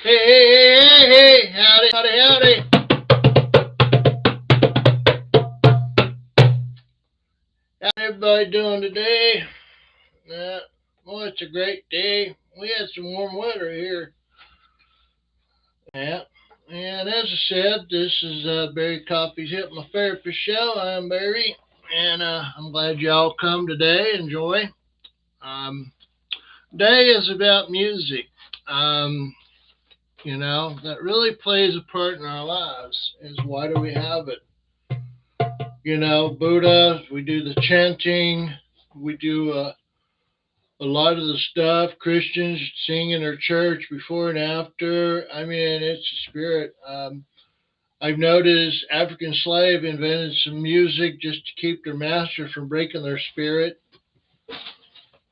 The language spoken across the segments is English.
Hey, howdy. How's everybody doing today? Well, it's a great day. We had some warm weather here. Yeah. And as I said, this is Barry Coffey's Hypnotherapist show. I'm Barry, and I'm glad y'all come today. Enjoy. Um, Today is about music. Um, that really plays a part in our lives. Is why do we have it? Buddha, we do the chanting, we do a lot of the stuff Christians sing in their church before and after. I mean, it's a spirit. I've noticed African slave invented some music just to keep their master from breaking their spirit,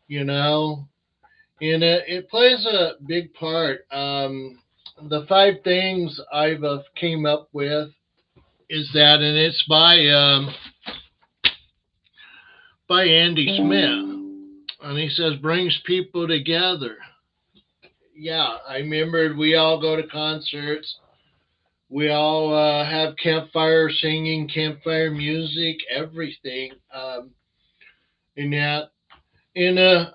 you know, and it plays a big part. The five things I've came up with is that, and it's by Andy Smith, and he says brings people together. Yeah, I remembered we all go to concerts. We all have campfire singing, campfire music, everything. And that, and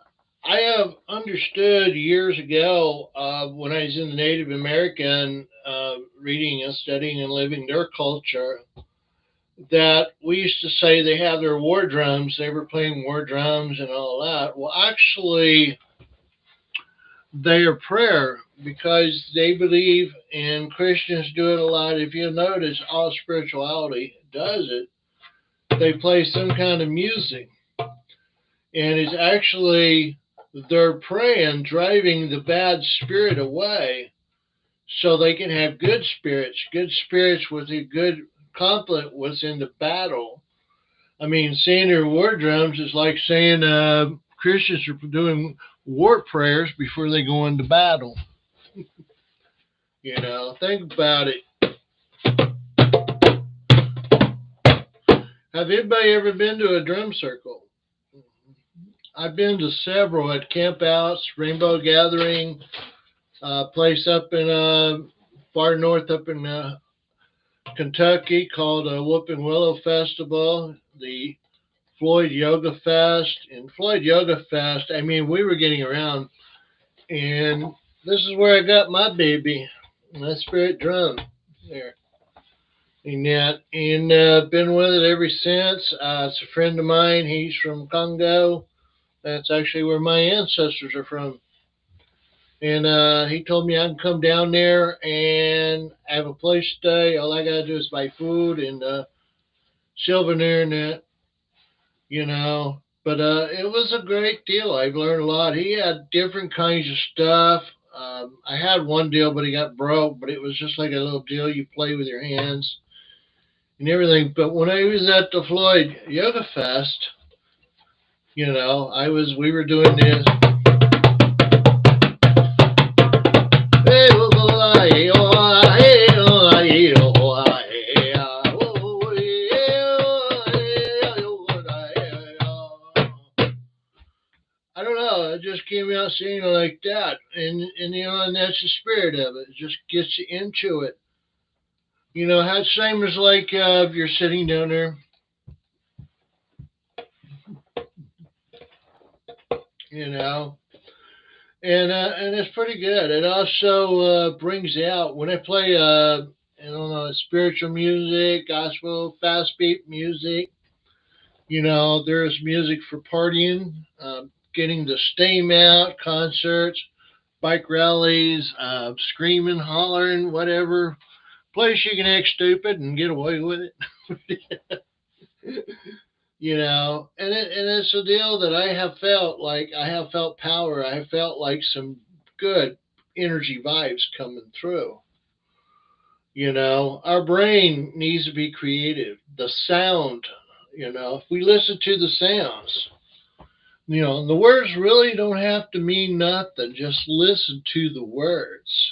I have understood years ago when I was in the Native American, reading and studying and living their culture, that we used to say they have their war drums. They were playing war drums and all that. Well, actually, their prayer, because they believe, and Christians do it a lot. If you notice, all spirituality does it. They play some kind of music, and it's actually they're praying, driving the bad spirit away, so they can have good spirits with a good conflict within the battle. I mean, saying their war drums is like saying Christians are doing war prayers before they go into battle. Think about it. Have anybody ever been to a drum circle? I've been to several at campouts, Rainbow Gathering, place up in far north up in Kentucky called Whoopin' Willow Festival, the Floyd Yoga Fest. And Floyd Yoga Fest, I mean, we were getting around, and this is where I got my baby, my spirit drum there. And been with it ever since. It's a friend of mine. He's from Congo. That's actually where my ancestors are from. And he told me I can come down there and have a place to stay. All I gotta do is buy food and souvenir and that. But it was a great deal. I've learned a lot. He had different kinds of stuff. I had one deal, but he got broke. But it was just like a little deal you play with your hands and everything. But when I was at the Floyd Yoga Fest, we were doing this. I don't know. It just came out singing like that, and that's the spirit of it. It just gets you into it. How same as like if you're sitting down there, you know, and it's pretty good. It also brings out when I play I don't know, spiritual music, gospel, fast beat music. There's music for partying, getting the steam out, concerts, bike rallies, screaming, hollering, whatever. Place you can act stupid and get away with it. And it's a deal that I have felt like I have felt power. I have felt like some good energy vibes coming through. Our brain needs to be creative. The sound, if we listen to the sounds, the words really don't have to mean nothing. Just listen to the words.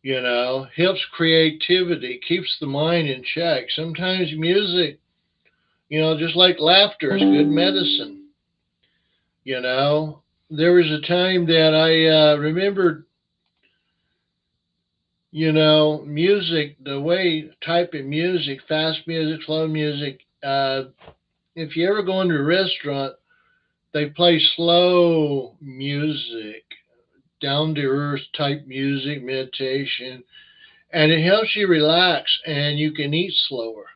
Helps creativity, keeps the mind in check. Sometimes music, just like laughter is good medicine. You know, there was a time that I remembered, music, the way type of music, fast music, slow music. If you ever go into a restaurant, they play slow music, down to earth type music, meditation, and it helps you relax and you can eat slower.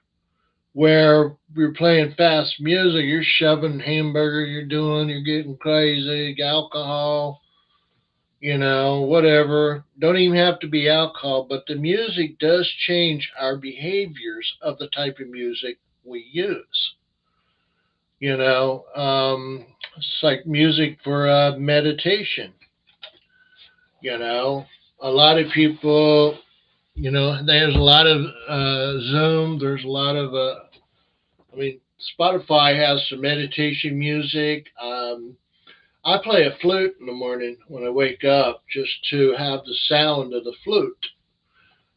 Where you're playing fast music, you're shoving hamburger, you're getting crazy, alcohol, whatever. Don't even have to be alcohol, but the music does change our behaviors of the type of music we use. It's like music for meditation. You know, a lot of people, there's a lot of Zoom, there's a lot of, I mean, Spotify has some meditation music. I play a flute in the morning when I wake up just to have the sound of the flute.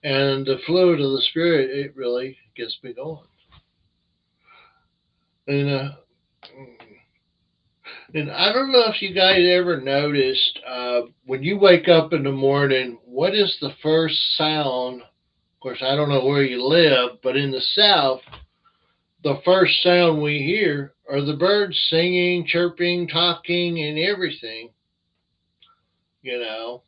And the flute of the spirit, it really gets me going. And, uh, and I don't know if you guys ever noticed when you wake up in the morning, what is the first sound? Of course, I don't know where you live, but in the South, the first sound we hear are the birds singing, chirping, talking, and everything, you know.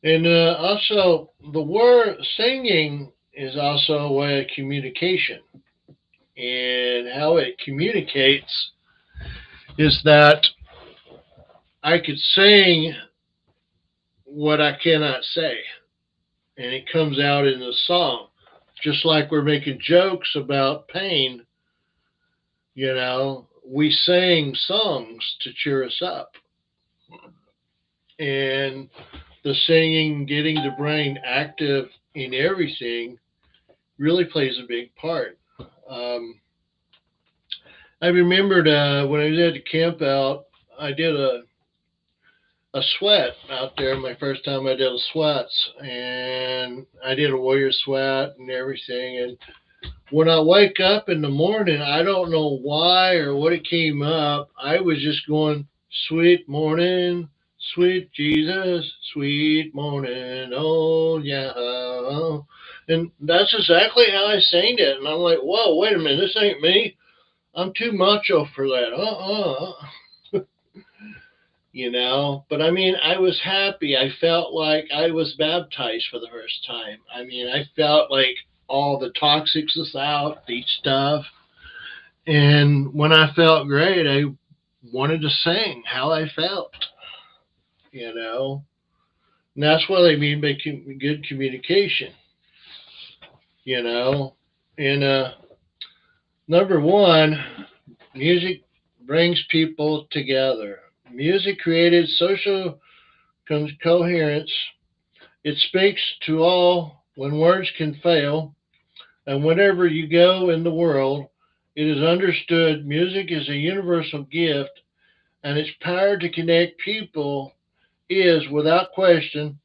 And also, the word singing is also a way of communication. And how it communicates is that I could sing what I cannot say, and it comes out in the song. Just like we're making jokes about pain, we sing songs to cheer us up. And the singing, getting the brain active in everything, really plays a big part. Um, I remembered when I was at the camp out, I did a sweat out there. My first time I did a sweats, and I did a warrior sweat and everything. And when I wake up in the morning, I don't know why or what it came up. I was just going, "Sweet morning, sweet Jesus, sweet morning, oh yeah." And that's exactly how I sang it. And I'm like, "Whoa, wait a minute, this ain't me. I'm too macho for that." But I mean, I was happy. I felt like I was baptized for the first time. I mean, I felt like all the toxics was out, the stuff. And when I felt great, I wanted to sing how I felt, you know. And that's what I mean by good communication, you know. And number one, music brings people together. Music created social coherence. It speaks to all when words can fail, and wherever you go in the world, it is understood music is a universal gift, and its power to connect people is, without question,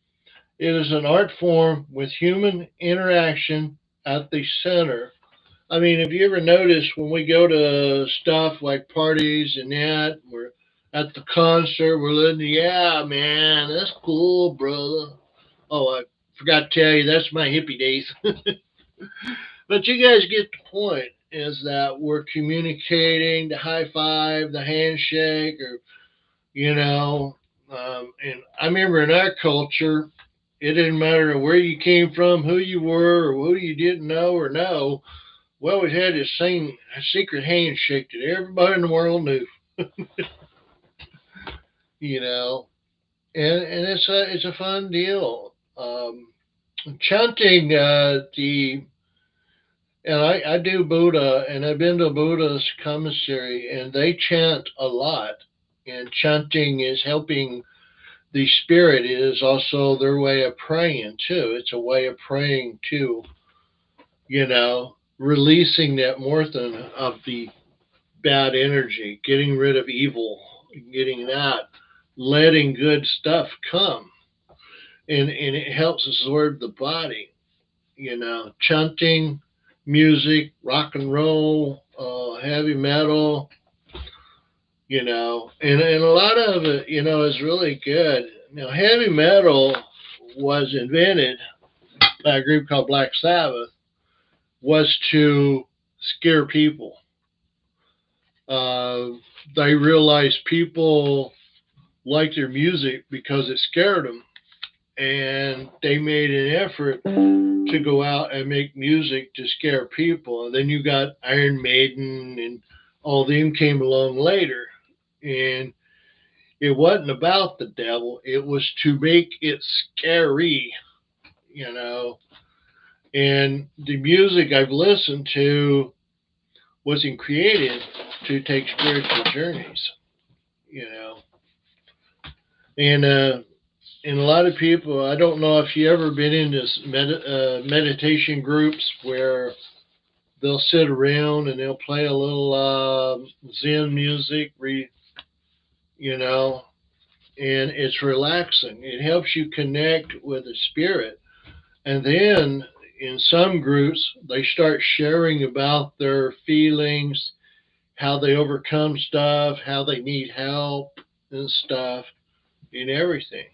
it is an art form with human interaction at the center. I mean, have you ever noticed when we go to stuff like parties and that, we're at the concert, we're listening, yeah, man, that's cool, brother. Oh, I forgot to tell you, that's my hippie days. But you guys get the point is that we're communicating, the high five, the handshake, or, you know, and I remember in our culture, it didn't matter where you came from, who you were, or who you didn't know or know. We always had this same secret handshake that everybody in the world knew, you know, and it's a fun deal. Chanting the and I do Buddha, and I've been to Buddha's commissary, and they chant a lot. And chanting is helping the spirit. It is also their way of praying too. It's a way of praying too. Releasing that morphin of the bad energy, getting rid of evil, getting that, letting good stuff come, and it helps absorb the body. Chanting, music, rock and roll, heavy metal, and a lot of it, is really good. Now, heavy metal was invented by a group called Black Sabbath, was to scare people. Uh, they realized people liked their music because it scared them, and they made an effort to go out and make music to scare people. And then you got Iron Maiden, and all them came along later. And it wasn't about the devil, it was to make it scary, you know. And the music I've listened to wasn't created to take spiritual journeys, you know. And and a lot of people, I don't know if you ever been in this meditation groups where they'll sit around and they'll play a little Zen music, you know, and it's relaxing. It helps you connect with the spirit. And then in some groups, they start sharing about their feelings, how they overcome stuff, how they need help and stuff, and everything,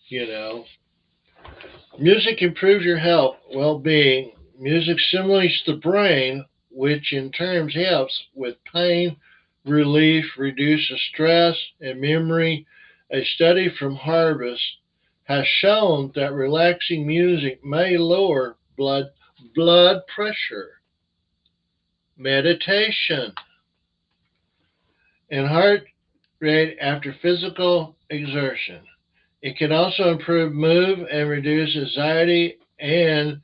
you know. Music improves your health, well being. Music stimulates the brain, which in turn helps with pain relief, reduces stress, and memory. A study from Harvard has shown that relaxing music may lower blood pressure, meditation, and heart rate after physical exertion. It can also improve mood and reduce anxiety, and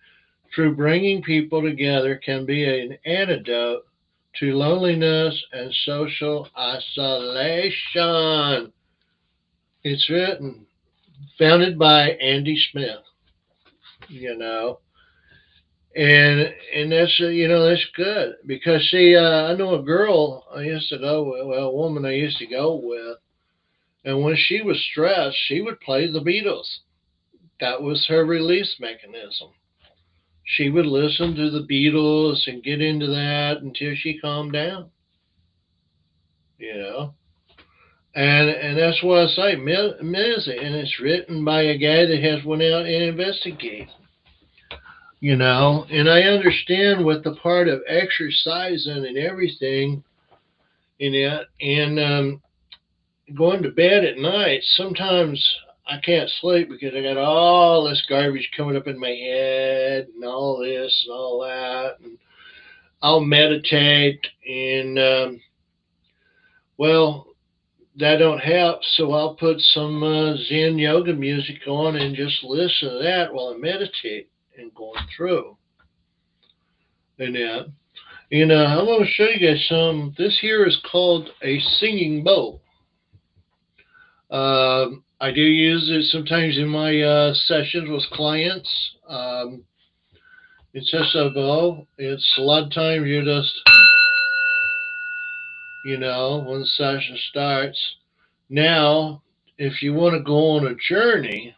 through bringing people together can be an antidote to loneliness and social isolation. It's written, founded by Andy Smith, you know, and that's that's good because see, I know a girl I used to go with, well, a woman I used to go with, and when she was stressed, she would play the Beatles. That was her release mechanism. She would listen to the Beatles and get into that until she calmed down, you know. And that's what I say, music, and it's written by a guy that has went out and investigated, you know. And I understand with the part of exercising and everything in it, and going to bed at night. Sometimes I can't sleep because I got all this garbage coming up in my head and all this and all that, and I'll meditate, and well, that don't help. So I'll put some Zen yoga music on and just listen to that while I meditate and going through. And I'm going to show you guys some. This here is called a singing bowl. I do use it sometimes in my sessions with clients. It's just a bow. It's a lot of times you just when the session starts. Now, if you want to go on a journey,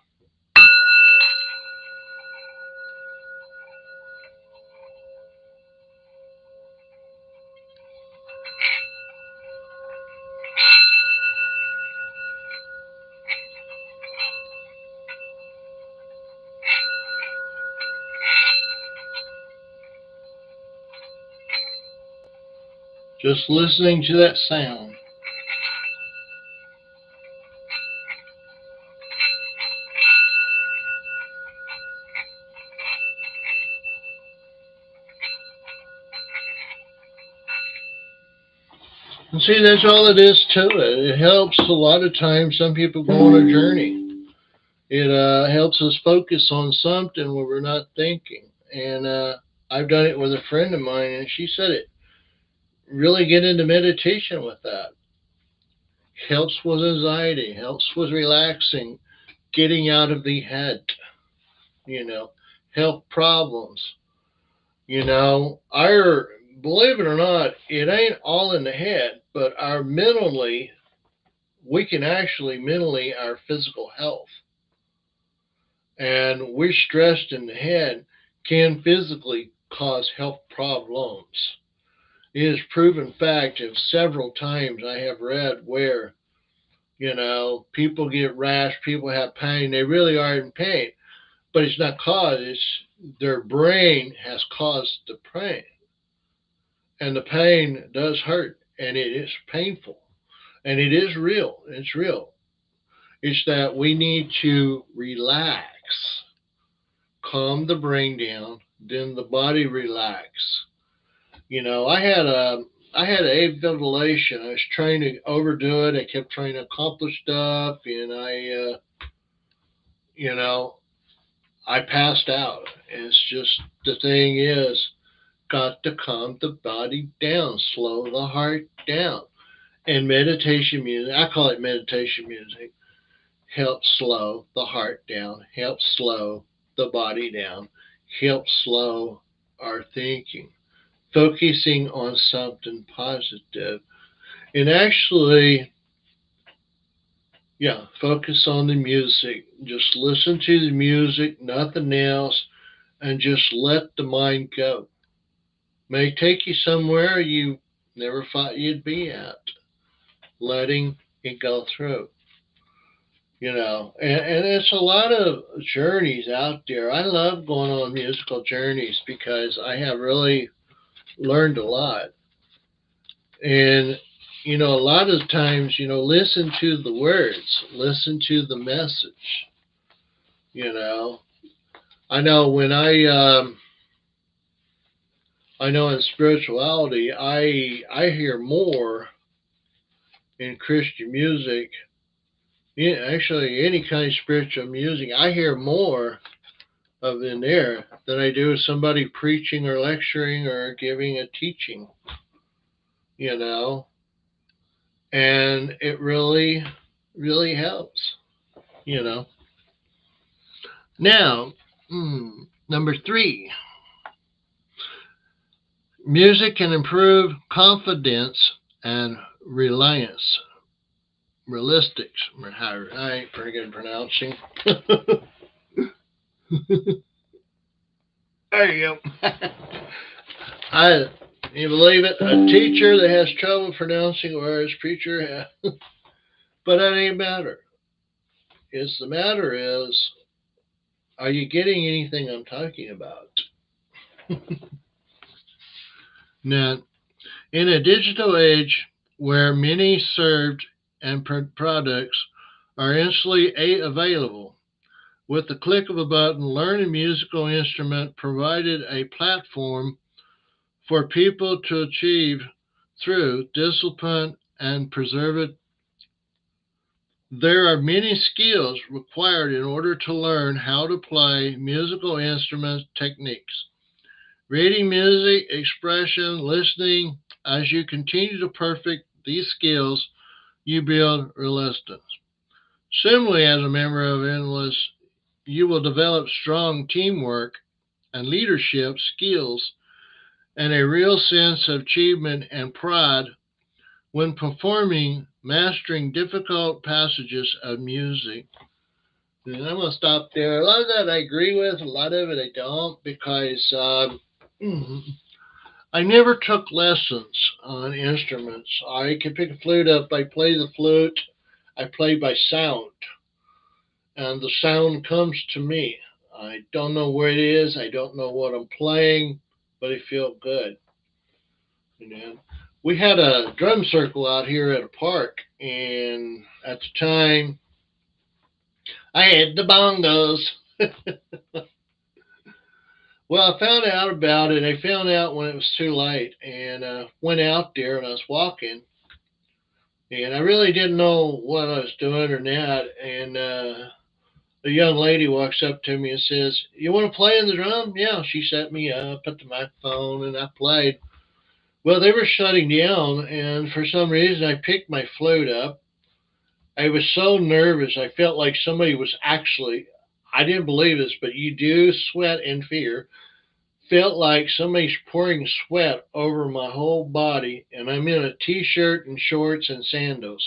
just listening to that sound. And see, that's all it is to it. It helps a lot of times. Some people go on a journey. It helps us focus on something when we're not thinking. And I've done it with a friend of mine, and she said it really get into meditation with that. Helps with anxiety, helps with relaxing, getting out of the head, you know, health problems. Our, believe it or not, it ain't all in the head, but our mentally, we can actually mentally our physical health. And we're stressed in the head can physically cause health problems. It is proven fact of several times I have read where, people get rash, people have pain, they really are in pain, but it's not caused, it's their brain has caused the pain. And the pain does hurt, and it is painful, and it is real. It's real. It's that we need to relax, calm the brain down, then the body relax. I had avulation. I was trying to overdo it. I kept trying to accomplish stuff, and you know, I passed out. It's just the thing is, got to calm the body down, slow the heart down. And meditation music, I call it meditation music, helps slow the heart down, helps slow the body down, helps slow our thinking, focusing on something positive. And actually, yeah, focus on the music. Just listen to the music, nothing else, and just let the mind go. May take you somewhere you never thought you'd be at, letting it go through. And it's a lot of journeys out there. I love going on musical journeys because I have really learned a lot. And, a lot of times, listen to the words, listen to the message. You know, I know when I know in spirituality, I hear more in Christian music. Yeah, actually, any kind of spiritual music, I hear more of in there than I do somebody preaching or lecturing or giving a teaching, you know, and it really, really helps, you know. Now, number 3, music can improve confidence and reliance. Realistics. I ain't pretty good at pronouncing. There you go. I you believe it? A teacher that has trouble pronouncing words, preacher, but that ain't matter. The matter is, are you getting anything I'm talking about? Now, in a digital age where many served and products are instantly available, with the click of a button, learn a musical instrument provided a platform for people to achieve through discipline and perseverance. There are many skills required in order to learn how to play musical instrument techniques. Reading music, expression, listening. As you continue to perfect these skills, you build resilience. Similarly, as a member of Endless, you will develop strong teamwork and leadership skills and a real sense of achievement and pride when performing, mastering difficult passages of music. And I'm going to stop there. A lot of that I agree with, a lot of it I don't, because I never took lessons on instruments. I can pick a flute up, I play the flute, I play by sound, and the sound comes to me. I don't know where it is, I don't know what I'm playing, but it feels good. We had a drum circle out here at a park, and at the time, I had the bongos. Well, I found out about it. I found out when it was too late, and went out there and I was walking, and I really didn't know what I was doing or not. And a young lady walks up to me and says, "You want to play in the drum?" Yeah, she set me up at the microphone, and I played. Well, they were shutting down, and for some reason, I picked my flute up. I was so nervous. I felt like somebody was actually, I didn't believe this, but you do sweat in fear. Felt like somebody's pouring sweat over my whole body, and I'm in a t-shirt and shorts and sandals.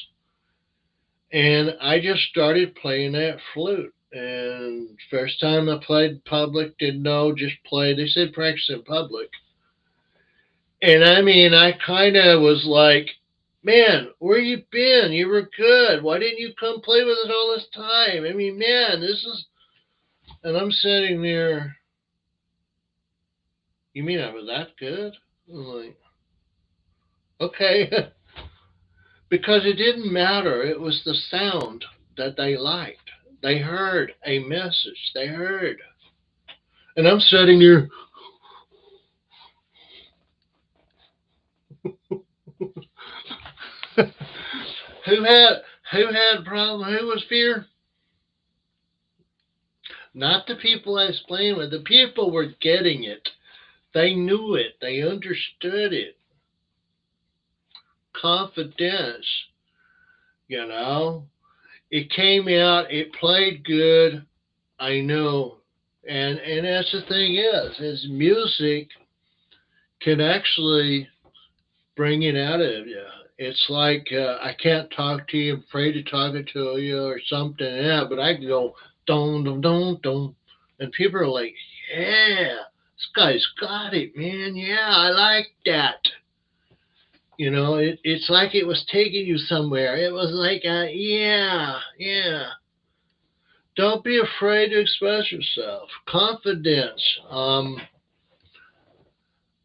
And I just started playing that flute. And first time I played in public, didn't know, just played. They said practice in public. And I mean, I kind of was like, man, where you been? You were good. Why didn't you come play with us all this time? I mean, man, this is. And I'm sitting there. You mean I was that good? I'm like, okay, because it didn't matter. It was the sound that they liked. They heard a message. They heard. And I'm sitting there. who had who had problem? Who was fear? Not the people I was playing with. The people were getting it. They knew it. They understood it. Confidence, you know. It came out. It played good. I know. And that's the thing is music can actually bring it out of you. It's like I can't talk to you. I'm afraid of talking to you or something. Yeah, but I can go don don don don, and people are like, "Yeah, this guy's got it, man. Yeah, I like that." It's like it was taking you somewhere. It was like, yeah, yeah. Don't be afraid to express yourself. Confidence.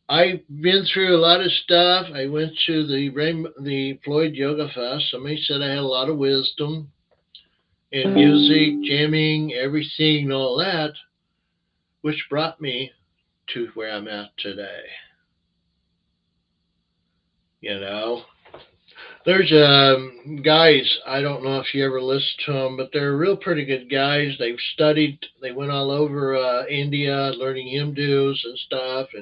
I've been through a lot of stuff. I went to the Floyd Yoga Fest. Somebody said I had a lot of wisdom in music, jamming, everything, and all that, which brought me to where I'm at today. You know, there's guys. I don't know if you ever listen to them, but they're real pretty good guys. They've studied. They went all over India, learning Hindus and stuff,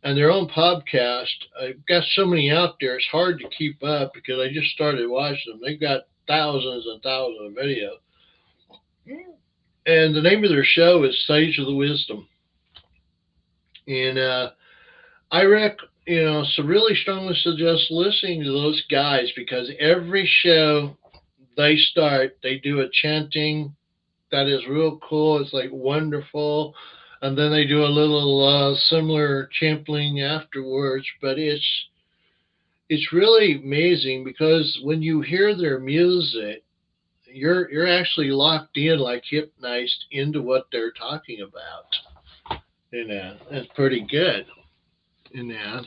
and their own podcast. I've got so many out there, it's hard to keep up because I just started watching them. They've got thousands and thousands of videos. And the name of their show is Sage of the Wisdom. And so really strongly suggest listening to those guys because every show they start, they do a chanting that is real cool. It's like wonderful. And then they do a little similar chanting afterwards, but it's really amazing because when you hear their music, you're actually locked in, like hypnotized into what they're talking about. It's pretty good. You know.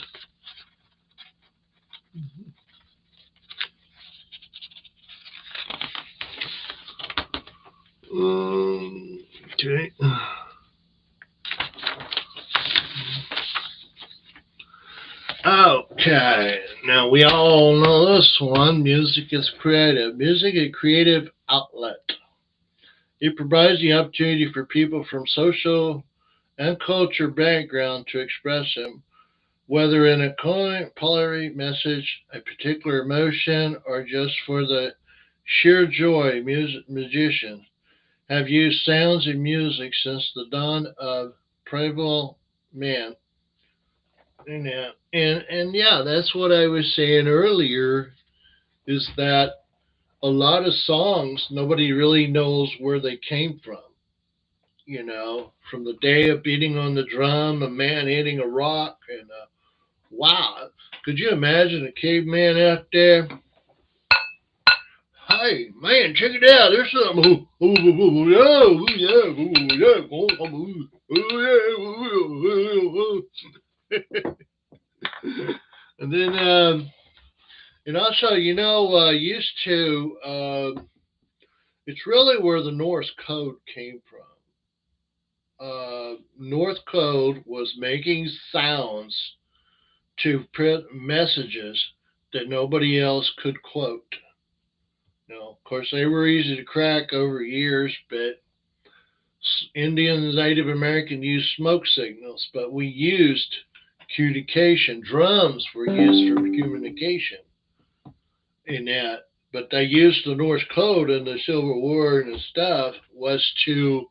Okay. Okay. Now we all know this one. Music is creative. Music is a creative outlet. It provides the opportunity for people from social and culture background to express them, whether in a contemporary message, a particular emotion, or just for the sheer joy. Musicians have used sounds and music since the dawn of primeval man. And yeah, that's what I was saying earlier. Is that a lot of songs nobody really knows where they came from. From the day of beating on the drum, a man hitting a rock, and wow, could you imagine a caveman out there? Hey, man, check it out. There's something. And then, and also, used to, it's really where the Norse code came from. North code was making sounds to print messages that nobody else could quote. Of course, they were easy to crack over years, but Indian and Native American used smoke signals, but we used communication. Drums were used for communication in that, but they used the Norse code and the Civil War and stuff was to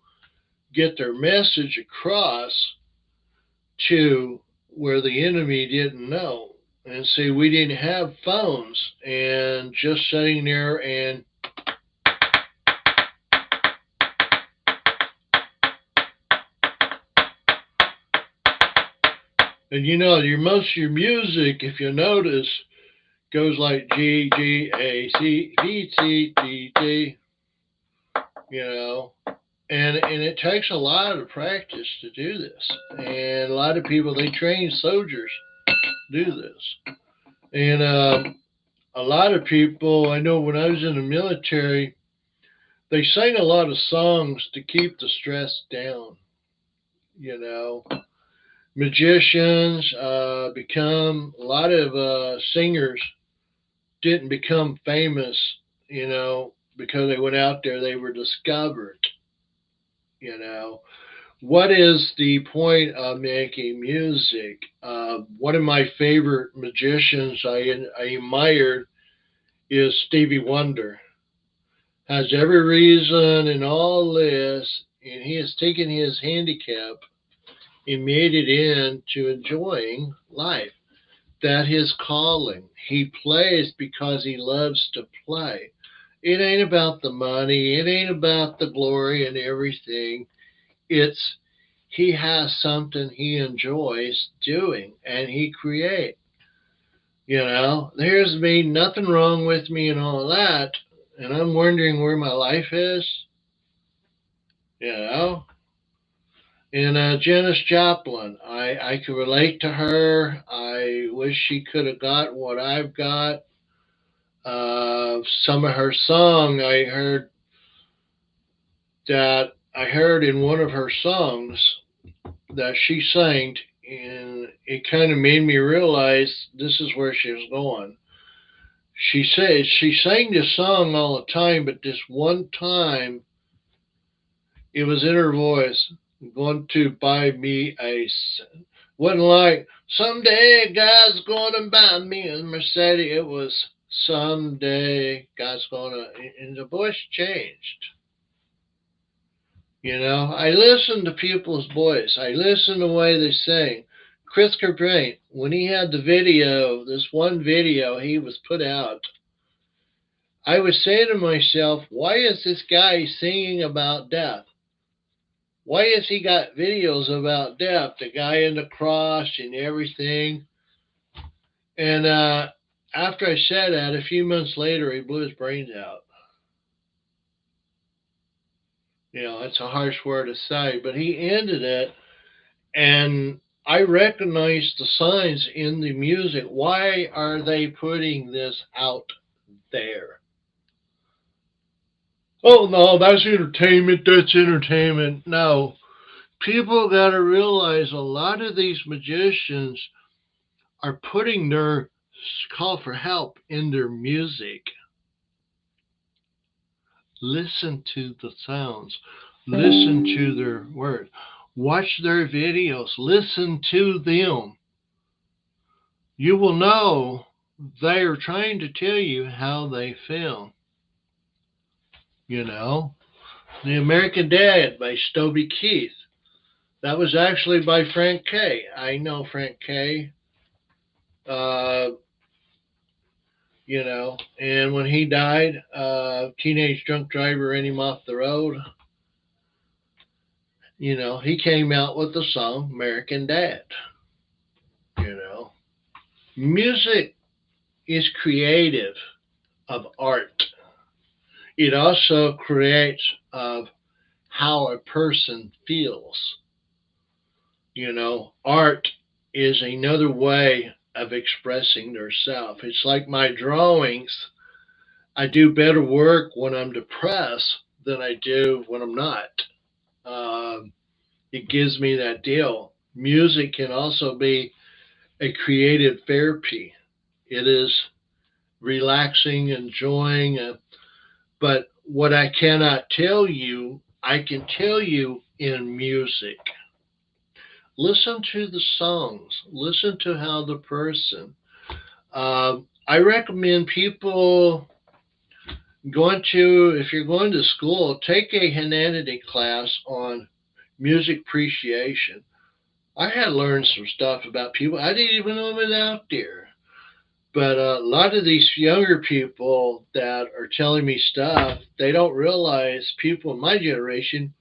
get their message across to where the enemy didn't know. And see, we didn't have phones, and just sitting there and And you know, most of your music, if you notice, goes like G G A C B C D D. You know, and it takes a lot of practice to do this. And a lot of people, they train soldiers to do this. And a lot of people, I know when I was in the military, they sang a lot of songs to keep the stress down. You know, magicians become a lot of singers didn't become famous. You know, because they went out there, they were discovered. You know, what is the point of making music? One of my favorite magicians I admired is Stevie Wonder. Has every reason in all this, and he has taken his handicap and made it into enjoying life. That his calling. He plays because he loves to play. It ain't about the money. It ain't about the glory and everything. It's he has something he enjoys doing and he creates. You know, there's me, nothing wrong with me and all that. And I'm wondering where my life is. You know, and Janis Joplin, I could relate to her. I wish she could have got what I've got. Some of her song I heard in one of her songs that she sang, and it kind of made me realize this is where she was going. She said she sang this song all the time, but this one time it was in her voice. Going to buy me a wasn't like someday God's gonna buy me a Mercedes. It was someday God's gonna, and the voice changed. You know, I listen to people's voice. I listen to the way they sing. Chris Cobain, when he had the video, this one video he was put out, I was saying to myself, why is this guy singing about death? Why has he got videos about death? The guy in the cross and everything. And after I said that, a few months later, he blew his brains out. You know, it's a harsh word to say, but he ended it. And I recognized the signs in the music. Why are they putting this out there? Oh, no, that's entertainment. That's entertainment. No. People got to realize a lot of these magicians are putting their call for help in their music. Listen to the sounds, listen to their words, watch their videos, listen to them. You will know they are trying to tell you how they feel. You know, The American Dad by Stoby Keith. That was actually by Frank K. I know Frank K. Uh, you know, and when he died, teenage drunk driver ran him off the road. You know, he came out with the song American Dad. You know, music is creative of art. It also creates of how a person feels. You know, art is another way of expressing their self. It's like my drawings. I do better work when I'm depressed than I do when I'm not. Um, it gives me that deal. Music can also be a creative therapy. It is relaxing, enjoying. But what I cannot tell you, I can tell you in music. Listen to the songs. Listen to how the person. I recommend people if you're going to school, take a humanity class on music appreciation. I had learned some stuff about people I didn't even know was out there. But a lot of these younger people that are telling me stuff, they don't realize people in my generation,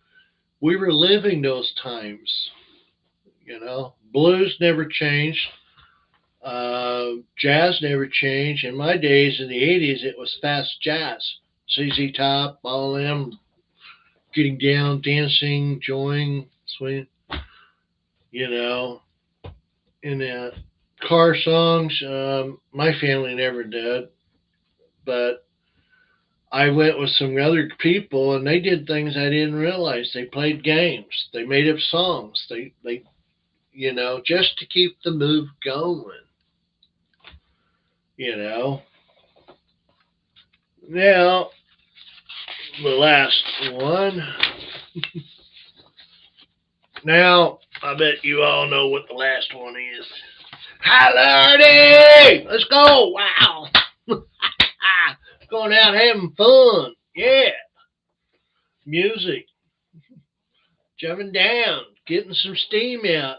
we were living those times. You know, blues never changed. Jazz never changed. In my days in the 80s, it was fast jazz. ZZ Top, all them getting down, dancing, enjoying, swing, you know, and car songs. My family never did, but I went with some other people and they did things I didn't realize. They played games. They made up songs. They just to keep the move going, you know. Now, the last one. Now, I bet you all know what the last one is. Hi, Lordy! Let's go! Wow! Going out having fun. Yeah. Music. Jumping down. Getting some steam out.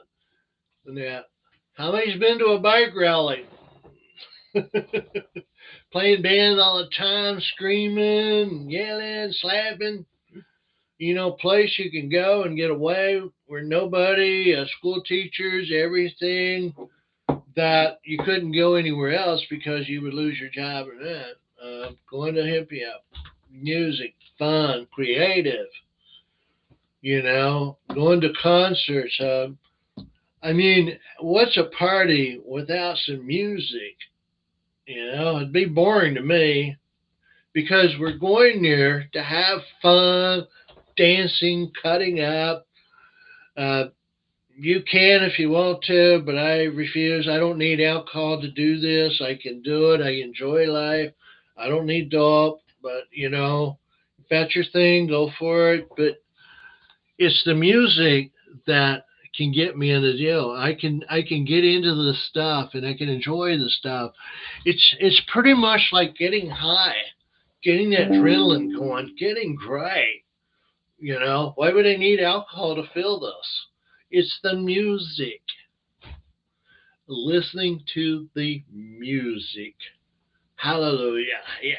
And that. How many's been to a bike rally? Playing bands all the time, screaming, yelling, slapping. Place you can go and get away where nobody, school teachers, everything, that you couldn't go anywhere else because you would lose your job or that. Going to hippie up, music, fun, creative, going to concerts. What's a party without some music? It'd be boring to me because we're going there to have fun, dancing, cutting up. Uh, you can if you want to, but I refuse. I don't need alcohol to do this. I can do it. I enjoy life. I don't need dope, but if that's your thing, go for it. But it's the music that can get me in the deal. I can get into the stuff and I can enjoy the stuff. It's pretty much like getting high, getting that adrenaline going, getting great. Why would I need alcohol to feel this? It's the music. Listening to the music. Hallelujah. Yeah,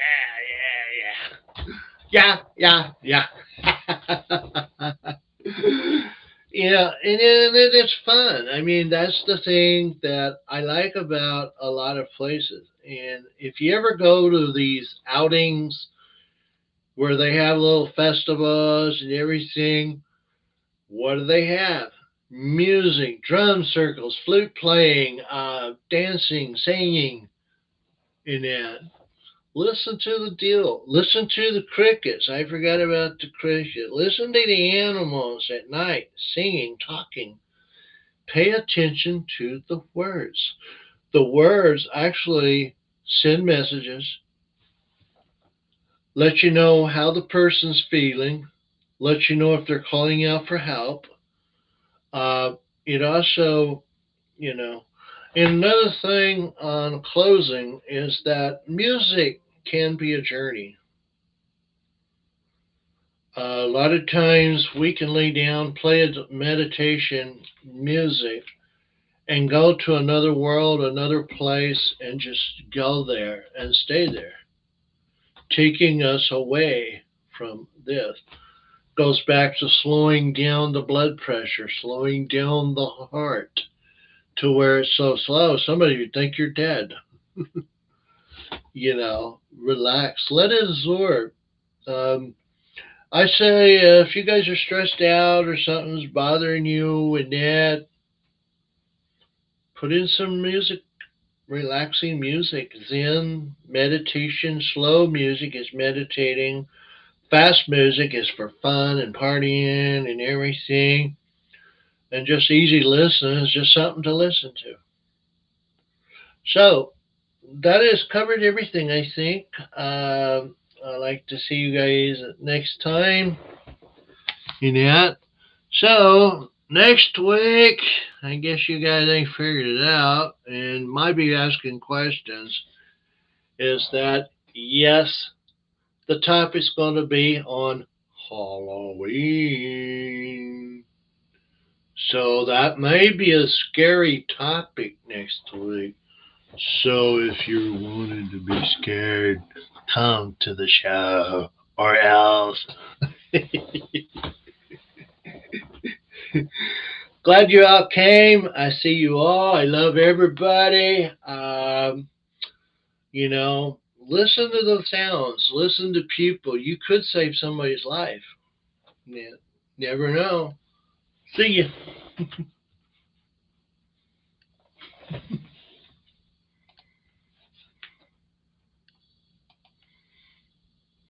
yeah, yeah. Yeah. Yeah, and it's fun. That's the thing that I like about a lot of places. And if you ever go to these outings where they have little festivals and everything, what do they have? Music, drum circles, flute playing, dancing, singing, and that. Listen to the deal. Listen to the crickets. I forgot about the cricket. Listen to the animals at night singing, talking. Pay attention to the words. The words actually send messages, let you know how the person's feeling, let you know if they're calling out for help. It also, you know, and another thing on closing is that music can be a journey. A lot of times we can lay down, play a meditation music, and go to another world, another place, and just go there and stay there, taking us away from this. Goes back to slowing down the blood pressure, slowing down the heart to where it's so slow, somebody would think you're dead. Relax, let it absorb. Um, I say if you guys are stressed out or something's bothering you and that, put in some music, relaxing music. Zen, meditation, slow music is meditating. Fast music is for fun and partying and everything. And just easy listening is just something to listen to. So, that has covered everything, I think. I'd like to see you guys next time in that. So, next week, I guess you guys ain't figured it out and might be asking questions. Is that yes, the topic's going to be on Halloween. So, that may be a scary topic next week. So if you're wanting to be scared, come to the show or else. Glad you all came. I see you all. I love everybody. Listen to the sounds. Listen to people. You could save somebody's life. Yeah, never know. See ya.